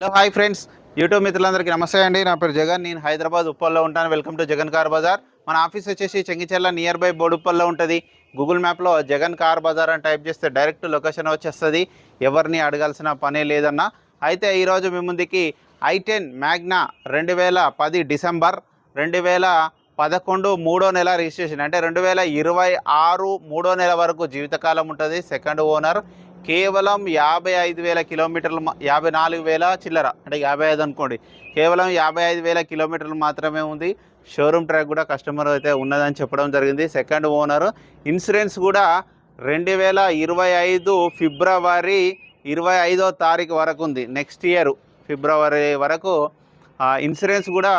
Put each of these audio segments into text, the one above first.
Hello hi friends, YouTube మిత్రులందరికీ నమస్తే అండి. నా పేరు జగన్. నేను హైదరాబాద్ ఉప్పల్లో ఉంటాను. Welcome to Jagan car bazaar. మన ఆఫీస్ వచ్చేసి చెంగిచెర్ల నియర్ బై బోడుప్పల్లో ఉంటుంది. గూగుల్ మ్యాప్లో జగన్ కార్ బజార్ అని టైప్ చేస్తే డైరెక్ట్ లొకేషన్ వచ్చేస్తుంది. ఎవరిని అడగాల్సిన పనే లేదన్న. అయితే ఈరోజు మీ ముందుకి i10 మ్యాగ్నా 2010 డిసెంబర్ 2011 3వ నెల రిజిస్ట్రేషన్, అంటే 2026 3వ నెల వరకు జీవితకాలం ఉంటుంది. Second owner. కేవలం 55,000 కిలోమీటర్లు, 54,000 చిల్లర, అంటే 55 అనుకోండి. కేవలం 55,000 కిలోమీటర్లు మాత్రమే ఉంది. షోరూమ్ ట్రాక్ కూడా కస్టమర్ అయితే ఉన్నదని చెప్పడం జరిగింది. Second owner. ఇన్సూరెన్స్ కూడా 2025 ఫిబ్రవరి 25వ తారీఖు వరకు ఉంది. నెక్స్ట్ ఇయర్ ఫిబ్రవరి వరకు ఇన్సూరెన్స్ కూడా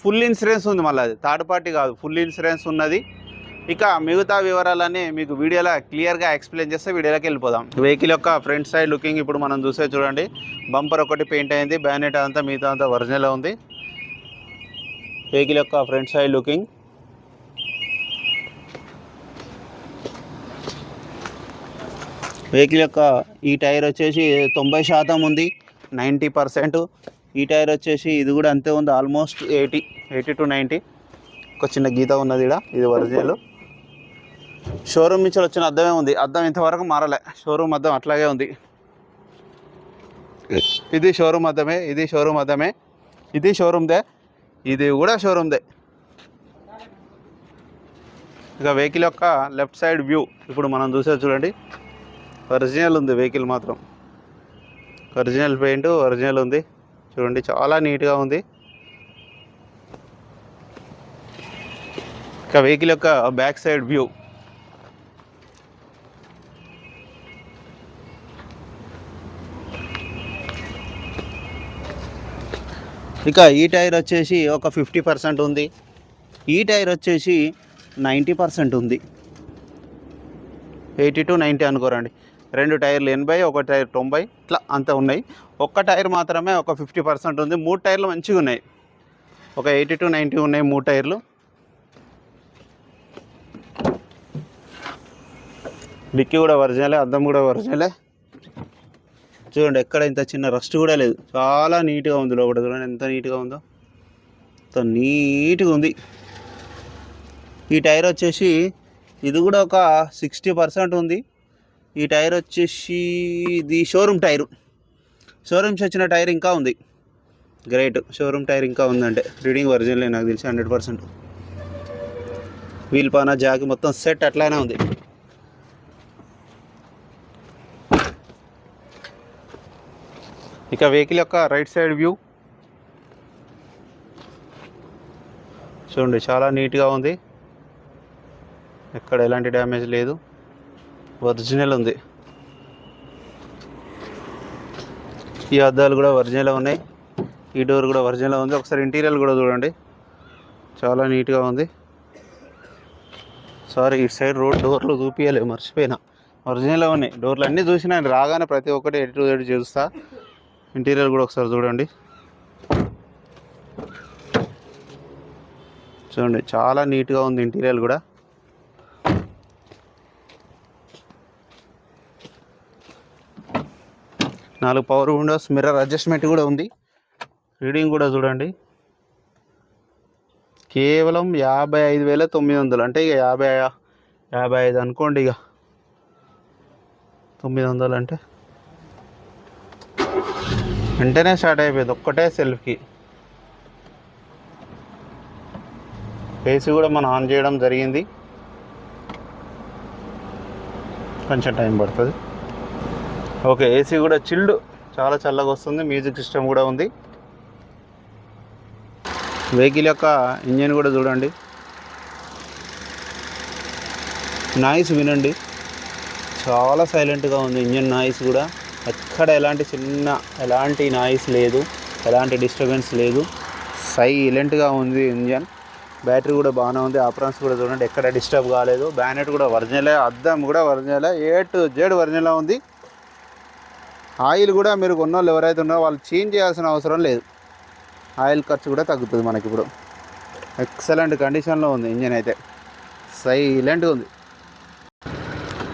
ఫుల్ ఇన్సూరెన్స్ ఉంది. మళ్ళీ అది థర్డ్ పార్టీ కాదు, ఫుల్ ఇన్సూరెన్స్ ఉన్నది. ఇక మిగతా వివరాలన్నీ మీకు వీడియోలో క్లియర్గా ఎక్స్ప్లెయిన్ చేస్తే వీడియోలోకి వెళ్ళిపోదాం. వెహికల్ యొక్క ఫ్రంట్ సైడ్ లుకింగ్ ఇప్పుడు మనం చూసే చూడండి. బంపర్ ఒకటి పెయింట్ అయింది, బ్యానెట్ అంతా మిగతా అంతా ఒరిజినల్ ఉంది. వెహికల్ యొక్క ఫ్రంట్ సైడ్ లుకింగ్. వెహికల్ యొక్క ఈ టైర్ వచ్చేసి 90% ఉంది, 90%. ఈ టైర్ వచ్చేసి ఇది కూడా అంతే ఉంది, ఆల్మోస్ట్ 80 to 90. ఒక చిన్న గీత ఉన్నది ఇక్కడ, ఇది ఒరిజినల్. షోరూమ్ నుంచి వచ్చిన అద్దమే ఉంది, అద్దం ఇంతవరకు మారలే. షోరూమ్ అద్దం అట్లాగే ఉంది. ఇది షోరూమ్ అద్దమే, ఇది షోరూమ్ అద్దమే, ఇది షోరూమ్దే, ఇది కూడా షోరూమ్దే. ఇక వెహికల్ యొక్క లెఫ్ట్ సైడ్ వ్యూ ఇప్పుడు మనం చూసే చూడండి. ఒరిజినల్ ఉంది వెహికల్ మాత్రం, ఒరిజినల్ పెయింట్ ఒరిజినల్ ఉంది. చూడండి చాలా నీట్గా ఉంది. ఇక వెహికల్ యొక్క బ్యాక్ సైడ్ వ్యూ. ఇక ఈ టైర్ వచ్చేసి ఒక 50% ఉంది, ఈ టైర్ వచ్చేసి 90% ఉంది. 80 to 90 అనుకోరండి. రెండు టైర్లు 80, ఒక టైర్ 90, ఇట్లా అంతా ఉన్నాయి. ఒక్క టైర్ మాత్రమే ఒక 50% ఉంది. 3 టైర్లు మంచిగా ఉన్నాయి, ఒక 80 to 90 ఉన్నాయి 3 టైర్లు. డిక్కీ కూడా ఒరిజినలే, అద్దం కూడా ఒరిజినలే. చూడండి ఎక్కడ ఇంత చిన్న రస్ట్ కూడా లేదు, చాలా నీట్గా ఉంది. లోపల చూడండి ఎంత నీట్గా ఉందో, అంత నీట్గా ఉంది. ఈ టైర్ వచ్చేసి ఇది కూడా ఒక 60% ఉంది. ఈ టైర్ వచ్చేసి ఇది షోరూమ్ టైరు, షోరూమ్స్ వచ్చిన టైర్ ఇంకా ఉంది. గ్రేట్, షోరూమ్ టైర్ ఇంకా ఉందంటే రీడింగ్ ఒరిజినలే నాకు తెలిసి 100%. వీల్ పానా జాకి మొత్తం సెట్ అట్లానే ఉంది. ఇక వెహికల్ యొక్క రైట్ సైడ్ వ్యూ చూడండి, చాలా నీట్గా ఉంది. ఎక్కడ ఎలాంటి డ్యామేజ్ లేదు, ఒరిజినల్ ఉంది. ఈ అద్దాలు కూడా ఒరిజినల్ ఉన్నాయి, ఈ డోర్ కూడా ఒరిజినల్ ఉంది. ఒకసారి ఇంటీరియర్ కూడా చూడండి, చాలా నీట్గా ఉంది. సారీ, ఈ సైడ్ రోడ్ డోర్లు చూపించలేదు, మర్చిపోయినా. ఒరిజినల్ ఉన్నాయి డోర్లు అన్నీ. చూసినా రాగానే ప్రతి ఒక్కటి ఎటు టు ఎటు చూస్తా. ఇంటీరియర్ కూడా ఒకసారి చూడండి, చూడండి చాలా నీట్గా ఉంది ఇంటీరియర్ కూడా. నాలుగు పవర్ విండోస్, మిర్రర్ అడ్జస్ట్మెంట్ కూడా ఉంది. రీడింగ్ కూడా చూడండి, కేవలం 55,900, అంటే ఇక 55 అనుకోండి. ఇక 900 అంటే వెంటనే స్టార్ట్ అయిపోయింది ఒక్కటే సెల్ఫ్కి. ఏసీ కూడా మనం ఆన్ చేయడం జరిగింది, కొంచెం టైం పడుతుంది. ఓకే, ఏసీ కూడా చిల్డ్, చాలా చల్లగా వస్తుంది. మ్యూజిక్ సిస్టమ్ కూడా ఉంది. వెహికల్ యొక్క ఇంజిన్ కూడా చూడండి, నాయిస్ వినండి, చాలా సైలెంట్గా ఉంది ఇంజిన్. నాయిస్ కూడా ఎక్కడ ఎలాంటి నాయిస్ లేదు, ఎలాంటి డిస్టర్బెన్స్ లేదు, సైలెంట్గా ఉంది ఇంజన్. బ్యాటరీ కూడా బాగానే ఉంది. ఆపరెన్స్ కూడా చూడండి, ఎక్కడ డిస్టర్బ్ కాలేదు. బ్యానెట్ కూడా ఒరిజినలే, అద్దం కూడా ఒరిజినలే, A to Z ఒరిజినల్ ఉంది. ఆయిల్ కూడా మీరు కొన్నోళ్ళు ఎవరైతే ఉన్నారో వాళ్ళు చేంజ్ చేయాల్సిన అవసరం లేదు. ఆయిల్ ఖర్చు కూడా తగ్గుతుంది మనకి. ఇప్పుడు ఎక్సలెంట్ కండిషన్లో ఉంది ఇంజన్ అయితే, సైలెంట్గా ఉంది.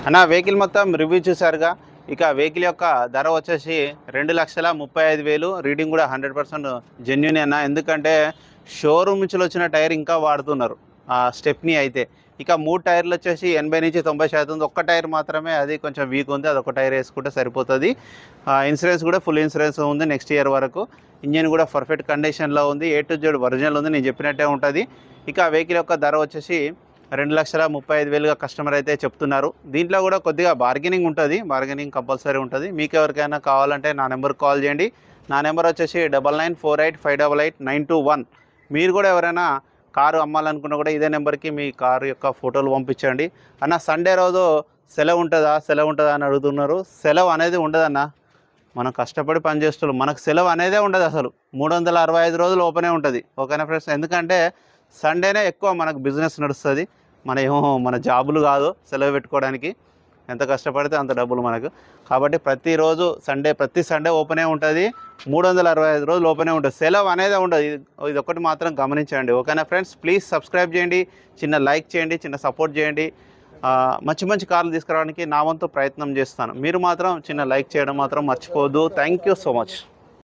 అన్న వెహికల్ మొత్తం రివ్యూ చూసారుగా. ఇక వెహికల్ యొక్క ధర వచ్చేసి 2,35,000. రీడింగ్ కూడా 100% జెన్యున్ అన్న, ఎందుకంటే షోరూమ్ నుంచి వచ్చిన టైర్ ఇంకా వాడుతున్నారు స్టెప్నీ అయితే. ఇక 3 టైర్లు వచ్చేసి 80-90% ఉంది. ఒక్క టైర్ మాత్రమే అది కొంచెం వీక్ ఉంది, అది ఒక టైర్ వేసుకుంటే సరిపోతుంది. ఇన్సూరెన్స్ కూడా ఫుల్ ఇన్సూరెన్స్ ఉంది నెక్స్ట్ ఇయర్ వరకు. ఇంజిన్ కూడా పర్ఫెక్ట్ కండిషన్లో ఉంది, A to Z ఒరిజినల్ ఉంది, నేను చెప్పినట్టే ఉంటుంది. ఇక వెహికల్ యొక్క ధర వచ్చేసి 2,35,000గా కస్టమర్ అయితే చెప్తున్నారు. దీంట్లో కూడా కొద్దిగా బార్గెనింగ్ ఉంటుంది, బార్గెనింగ్ కంపల్సరీ ఉంటుంది. మీకు ఎవరికైనా కావాలంటే నా నెంబర్కి కాల్ చేయండి. నా నెంబర్ వచ్చేసి 9948588921. మీరు కూడా ఎవరైనా కారు అమ్మాలనుకున్నా కూడా ఇదే నెంబర్కి మీ కారు యొక్క ఫోటోలు పంపించండి. అన్న సండే రోజు సెలవు ఉంటుందా అని అడుగుతున్నారు. సెలవు అనేది ఉండదన్న, మనం కష్టపడి పనిచేస్తున్నాం, మనకు సెలవు అనేదే ఉండదు. అసలు 365 రోజులు ఓపెనే ఉంటుంది. ఓకేనా ఫ్రెండ్స్, ఎందుకంటే సండేనే ఎక్కువ మనకు బిజినెస్ నడుస్తుంది. మన జాబులు కాదు సెలవు పెట్టుకోవడానికి, ఎంత కష్టపడితే అంత డబ్బులు మనకు. కాబట్టి ప్రతి సండే ఓపెనే ఉంటుంది, 365 రోజులు ఓపెనే ఉంటుంది, సెలవు అనేది ఉండదు. ఇది ఒకటి మాత్రం గమనించండి. ఓకేనా ఫ్రెండ్స్, ప్లీజ్ సబ్స్క్రైబ్ చేయండి, చిన్న లైక్ చేయండి, చిన్న సపోర్ట్ చేయండి. మంచి కార్లు తీసుకురావడానికి నా వంతు ప్రయత్నం చేస్తాను. మీరు మాత్రం చిన్న లైక్ చేయడం మాత్రం మర్చిపోవద్దు. Thank you so much.